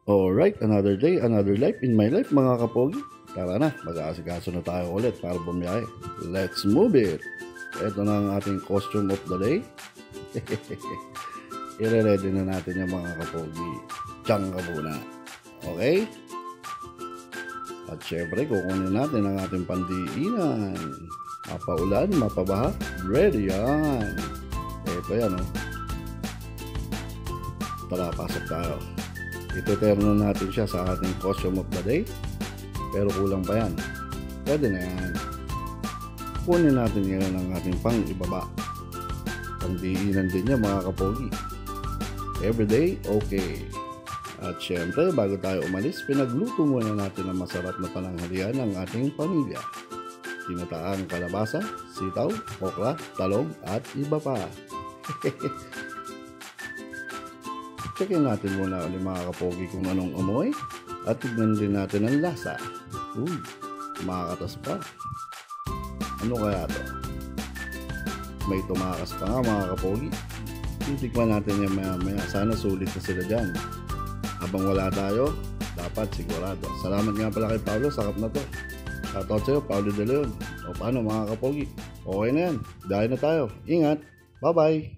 Alright, another day, another life in my life mga kapogi. Tara na, mag-aasikaso na tayo ulit para bumiyahe. Let's move it! Ito na ang ating costume of the day. I-ready na natin yung mga kapogi. Tiyang ka muna. Okay? At syempre, kukunin natin ang ating pandiinan. Mapaulan, mapabaha, ready yan. Ito yan, oh. Tara, pasok tayo. Ito-terno natin siya sa ating costume of the day. Pero kulang pa yan. Pwede na yan. Kunin natin ngayon ang ating pang ibaba. Pandiinan din niya mga kapogi. Everyday, okay. At syempre, bago tayo umalis, pinagluto muna natin ang masarap na pananghalian ng ating pamilya. Tinataang kalabasa, sitaw, okra, talong, at iba pa. Checkin natin muna ulit mga kapogi kung anong amoy at tignan din natin ang lasa. Uy, kumakatas pa. Ano kaya to? May tumakas pa nga mga kapogi. Titikman natin yan maya. Sana sulit na sila dyan. Habang wala tayo, dapat sigurado. Salamat nga pala kay Paolo, sakap na to. Shoutout sa'yo, Paolo De Leon. O paano mga kapogi? Okay na yan. Dahil na tayo. Ingat. Bye-bye.